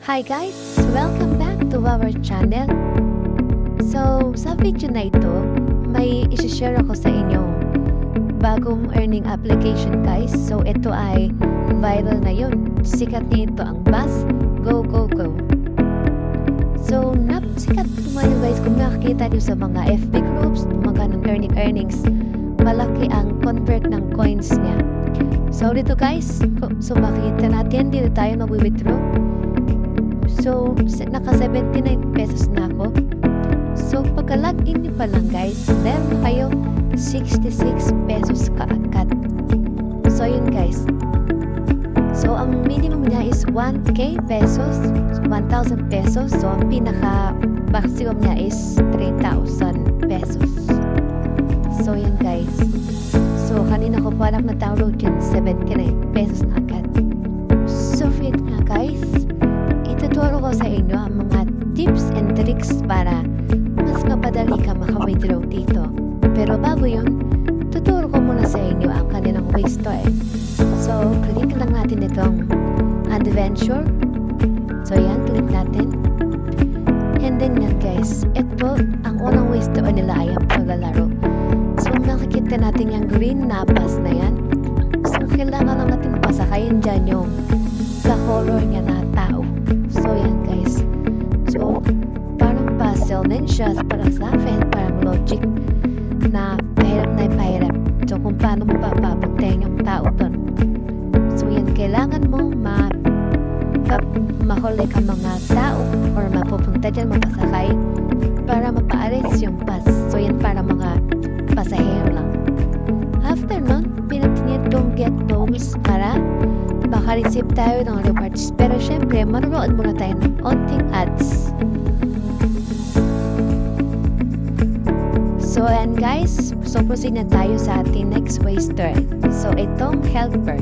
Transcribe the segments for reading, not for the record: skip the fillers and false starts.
Hi guys! Welcome back to our channel. So, sa video na ito, may isi-share ako sa inyo bagong earning application guys. So, ito ay viral na yun. Sikat niya ito ang Bus Go Go Go. So, napasikat ito ngayon guys kung nakakita nyo sa mga FB groups, mga ng earnings, malaki ang convert ng coins niya. So, dito guys, so makikita natin, dito tayo mag-withdraw. So, naka 79 pesos na ako. So, pagka-login nyo pa lang guys, meron kayo 66 pesos kaagad. So, yun guys. So, ang minimum niya is 1k pesos, 1,000 pesos. So, ang pinaka-maximum niya is 3,000 pesos. So, yun guys. So, kanina ko pa lang na-download yun, 79 pesos na agad. So, yun nga guys. Ituturo ko sa inyo ang mga tips and tricks para mas mapadali ka maka-withdraw dito. Pero bago yun, tuturo ko muna sa inyo ang kanilang ways to So, click lang natin itong adventure. So, yan, click natin. And then yan guys, ito, ang unang ways to nila ay ang paglalaro. So, makikita natin yung green na bus na yan. So, kailangan lang natin pasakayin dyan yung ka-color niya na tao. So, yan guys. So, parang puzzle din siya para sa akin, parang logic na pahirap. So, kung paano mo papapuntahin yung tao doon. So, yan, kailangan mong mahuli ka mga tao or mapupunta dyan, mapasakay para mapaalis yung bus. So, yan para mga pasahero lang. After nun, pinatin itong get bonus para maka-receive tayo ng rewards. Pero syempre, manunood muna tayo ng onting ads. So, and guys, so proceed na tayo sa ating next ways to earn. So, itong helper.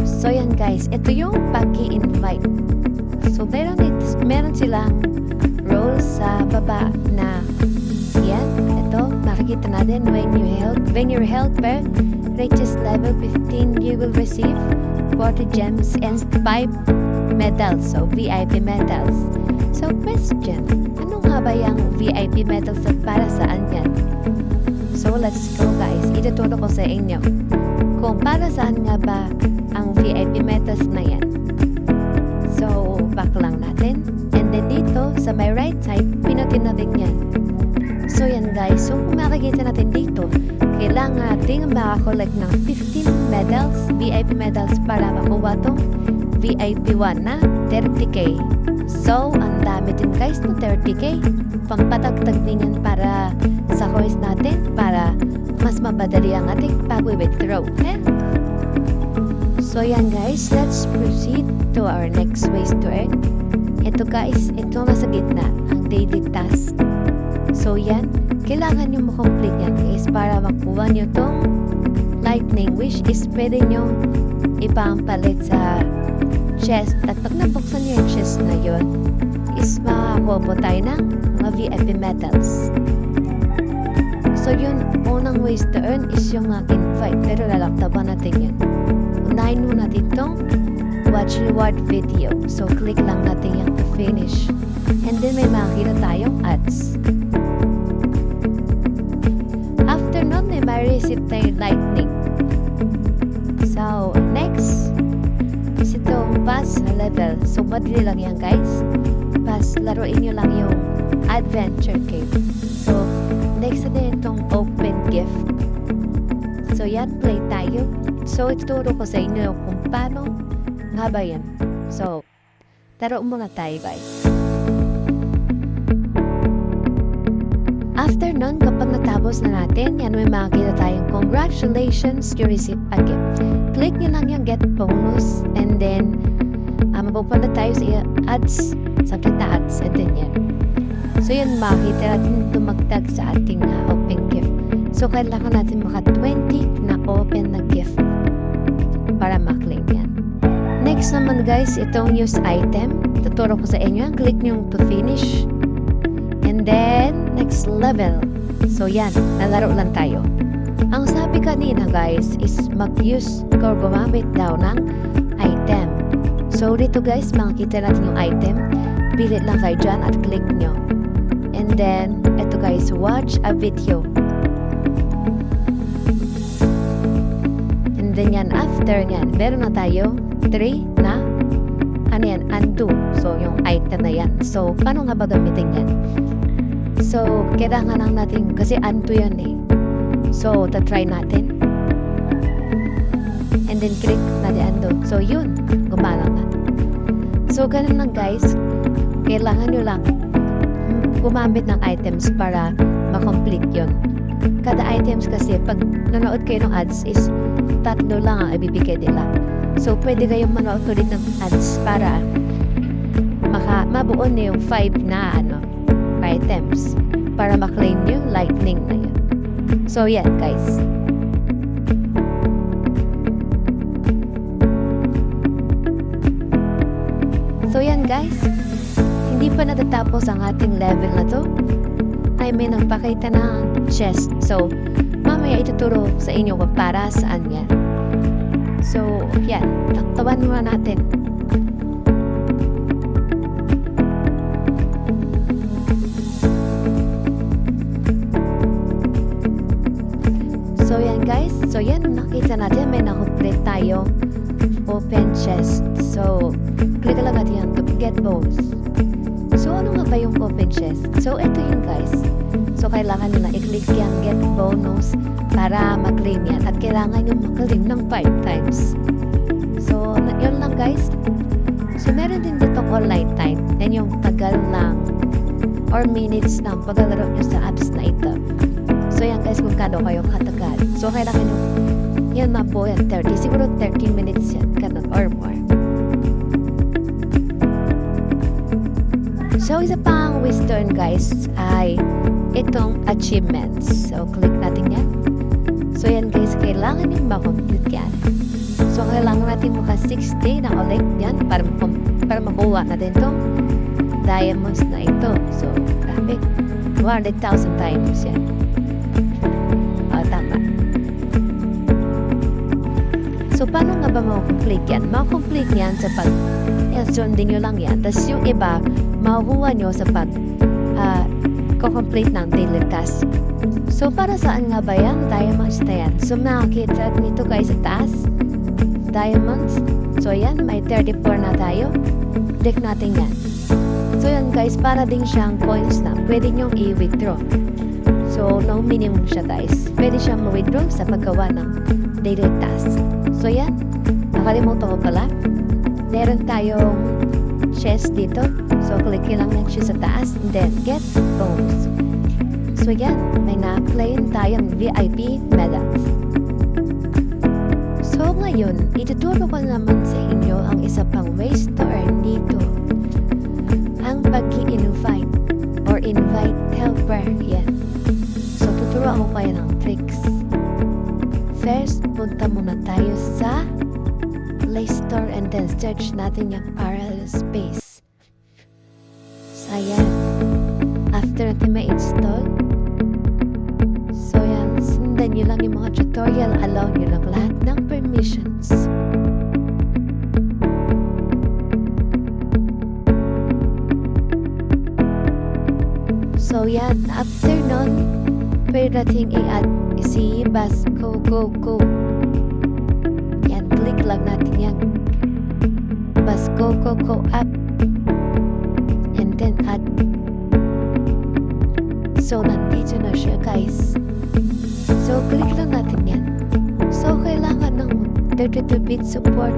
So, yan guys, ito yung pag-i-invite. So, meron silang role sa baba na yan, ito, makikita natin when your helper reaches level 15, you will receive 40 gems and 5 medals, so VIP medals. So, question, ano nga ba yung VIP medals at para saan yan? So, let's go guys. Ituturo ko sa inyo kung para saan nga ba ang VIP medals na yan. So, back lang natin. And then dito, sa my right side, pinutin natin yan. So, yan guys. So, kung makikita natin dito, kailangan natin makakollect ng 15 medals, VIP medals para makuha tong VIP 1 na 30k. So, ang dami din guys ng 30k. Pampatagtag din yan para sa coins natin para mas mabadali ang ating pag-withdraw. Okay? So, yan guys. Let's proceed to our next ways to earn. Ito guys, ito nasa gitna, ang daily task. So, yan. Kailangan nyo makomplete yan guys para makuha nyo tong lightning wish is pwede nyo ipampalit sa chest. At pag nabuksan nyo yung chest na yun, is makakuha po tayo ng mga VIP medals. So, yun, unang ways to earn is yung invite. Pero lalaktaban natin yun. Unahin muna natin tong watch reward video. So, click lang natin yung to finish. And then, may makikita tayong ads. After nun, may receive tayong lightning. So, next is itong bus level. So, madali lang yan guys. Bus, laruin nyo lang yung adventure cave. So, next na din itong open gift. So, yan, play tayo. So, ituturo ko sa inyo kung paano nga ba yan. So, taro muna tayo guys. After nun, kapag natapos na natin, yan may makikita tayong congratulations, you receive a gift. Click nyo lang yung get bonus and then mapupunta tayo sa ads, sa kita ads, and then yan. So yun, makikita natin tumagtag sa ating open gift. So kailangan natin maka 20 na open na gift para maklaim yan. Next naman guys, itong use item. Tuturo ko sa inyo, click nyo to finish. And then, next level. So, yan. Nalaro lang tayo. Ang sabi kanina, guys, is mag-use or gumamit daw ng item. So, So dito guys, makikita natin yung item. Pili lang kayo dyan at click nyo. And then, ito guys, watch a video. And then yan, after yan, meron na tayo 3 na undo. So, yung item na yan. So, paano nga ba gamitin yan? So, kailangan lang natin, kasi undo yan eh. So, try natin. And then, click natin undo. So, yun, gumana nga. So, ganun lang guys. Kailangan nyo lang gumamit ng items para ma-complete yun. Kada items kasi, pag nanood kayo ng ads is 3 lang ang ibibigay nila. So, pwede kayong manood ulit ng ads para mabuo na yung 5 na items para ma-claim yung lightning na yun. So, yan guys. So, yan guys. Hindi pa natatapos ang ating level na to. I mean, nagpakita ng chest. So, mamaya ituturo sa inyo kung para saan yan. So, yan. Taktawan muna natin. So, yan guys. So, yan. Nakita natin may na-complete tayo open chest. So, click lang natin yan to get bonus. So, ano nga ba yung open chest? So, ito yun guys. So, kailangan nyo na i-click yan get bonus para mag-claim yan. At kailangan nyo mag-claim ng 5 times. So, yun lang guys. So, meron din dito online time. Yan yung tagal lang or minutes ng paglalaro nyo sa apps na ito. So, yan guys kung kano kayo katagal. So, kailangan nyo yan mabuo yan 30. Siguro 30 minutes yan. Kanon or more. So, isa pang wisdom guys ay itong achievements. So, click natin yan. So, yan guys, kailangan yung ma-complete yan. So, kailangan natin maka 60 na ulit yan para makuha natin itong diamonds na ito. So, grabe. 100,000 times yan. O, tama. So, paano nga ba ma-complete yan? Ma-complete yan sa sundin nyo lang yan. Tapos yung iba, makukuha nyo sa complete ng daily task. So, para saan nga ba yan? Diamonds na yan. So, makikita nito guys sa taas. Diamonds. So, yan. May 34 na tayo. Click natin yan. So, yan guys. Para din siyang coins na pwede nyong i-withdraw. So, no minimum siya guys. Pwede siyang ma-withdraw sa paggawa ng daily task. So, yan. Nakalimutan ko pala. Meron tayong chest dito. So, click lang yan siya sa taas. And then, get bonus. So, yan. May na-claim tayong VIP medals. So, ngayon, ituturo ko naman sa inyo ang isa pang ways to earn dito. Ang pag-i-invite or invite helper. Yan. So, tuturo ako kayo ng tricks. First, punta muna tayo sa Play Store and then search natin yung RL Space. So, ayan. After natin ma-install, so, yan. Sundan nyo lang yung mga tutorial. Allow nyo lang lahat ng permissions. So, yan. After nun, pwede natin i-add si Bus Go Go Go. Yan. Click lang natin yan. Bus Go Go Go app. And then add. So, nandito na siya guys. So, click lang natin yan. So, kailangan ng 32-bit support.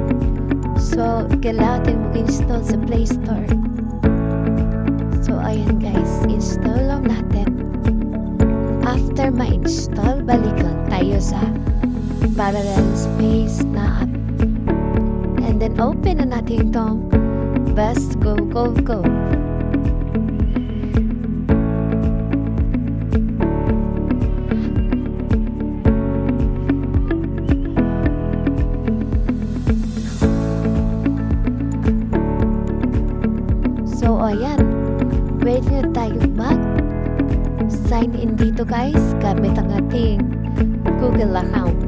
So, kailangan natin mag-install sa Play Store. So, ayan guys. Install lang natin. After ma-install, balik lang tayo sa Parallel Space na app. And then, open na natin itong Bus Go Go Go. So, ayan. Pwede na tayo mag-sign in dito guys gamit ang ating Google account.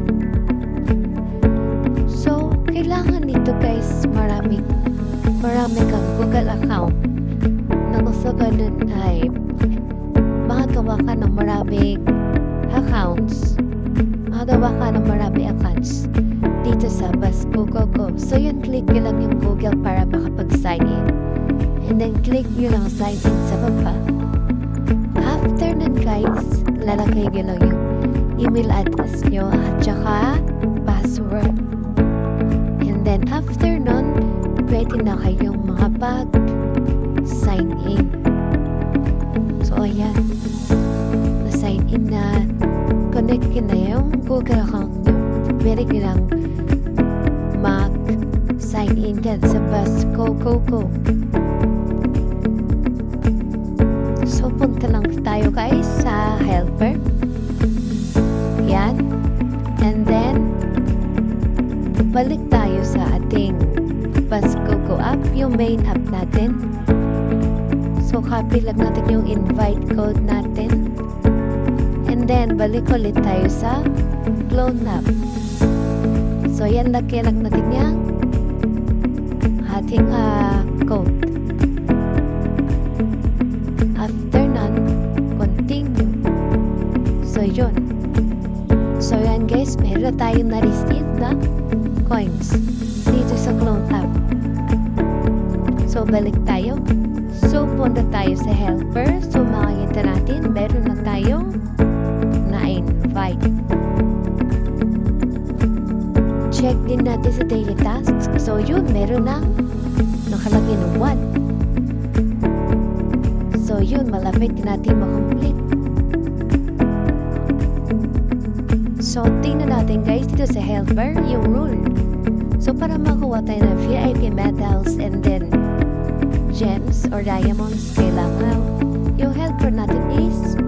So, kailangan dito guys marami marami kang Google account na gusto ganun ay makagawa ka ng maraming accounts. Makagawa ka ng maraming accounts dito sa Baskugo Go. So yun, click nyo lang yung Google para makapag-sign in. And then click nyo lang sign in sa baba. After nun guys, lalagay nyo lang yung email address nyo at saka password. And then after nun, pwede na kayong makapag-sign in. So ayan, na-sign in na, connect nyo na yung Google account nyo. Pwede nyo lang mag-sign in dyan sa Baskugo Go. So punta lang tayo guys sa helper. Yan. And then balik tayo sa ating Baskugo app, yung main app natin. So copy lang natin yung invite code natin. And then balik ulit tayo sa clone app. So yan, lagyan lang natin yung ating code. After nun, continue. So yun. So yan guys, meron tayong na-receive na coins dito sa clone app. So balik tayo. So punta tayo sa helper. So makikita natin meron na tayong na-invite. Check din natin sa daily tasks. So yun, meron na nakalagay ng 1. So yun, malapit din natin makomplete. So tingnan natin guys dito sa helper yung rule. So para makuha tayo ng VIP medals and then gems or diamonds, kailangan yung helper natin is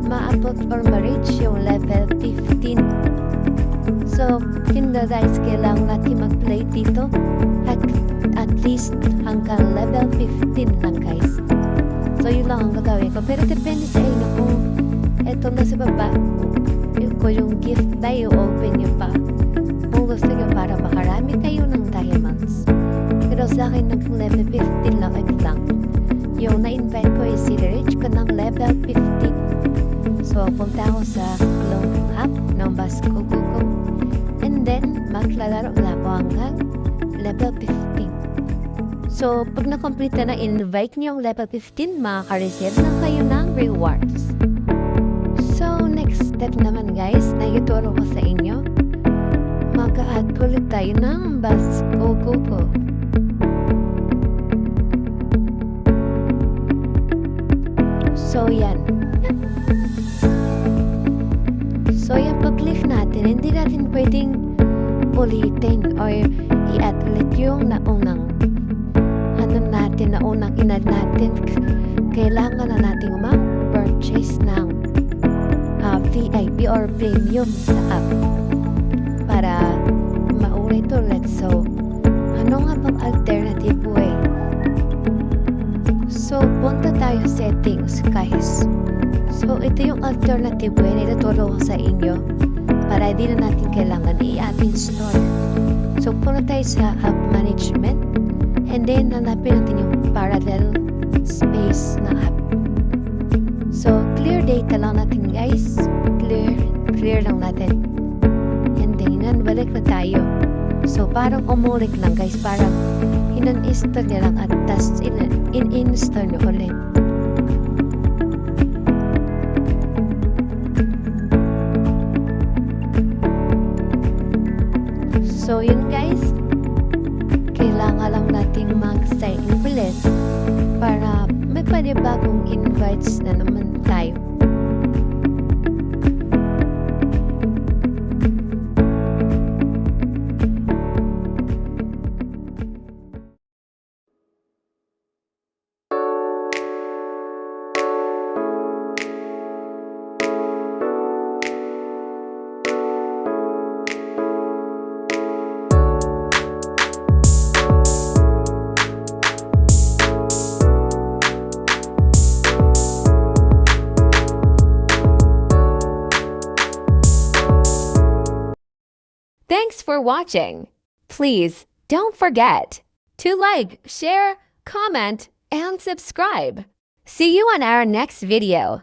maabot or ma-reach yung level 15. So tingnan guys, kailangan natin mag-play dito at least hanggang level 15 lang guys. So yun lang ang gagawin ko, pero depende sa inyo kung eto na sa baba kung yung gift na i-open nyo pa kung gusto nyo para makarami kayo ng diamonds. Pero sa akin nag level 15 lang yung na-invite ko is i-reach ko ng level 15. So punta ako sa clone app ng Baskugo Go and then maglalaro na ako hanggang level 15. So pag na-complete na invite nyo yung level 15, makaka-receive na kayo ng rewards. So next step naman guys, na ituro ko sa inyo, mag-add ulit tayo ng Baskugo Go. So yan. So yan, pag-click natin, hindi natin pwedeng ulitin or i-add ulit yung naunang naunang in-add natin. Kailangan na natin mag-purchase ng VIP or premium sa app para maulit ulit. So ano nga bang alternative way? So punta tayo settings guys. So ito yung alternative way na ituturo ko sa inyo para hindi na natin kailangan i-install. So punta tayo sa app management and then hanapin natin yung parallel space na app. So clear data lang natin guys, clear lang natin, and then balik na tayo. So parang umulik lang guys, parang in-install niya lang at tas in-install nyo ulit. So yun guys, kailangan lang nating mag-sign in ulit para may panibagong invites na naman tayo. Thanks for watching. Please don't forget to like, share, comment, and subscribe. See you on our next video.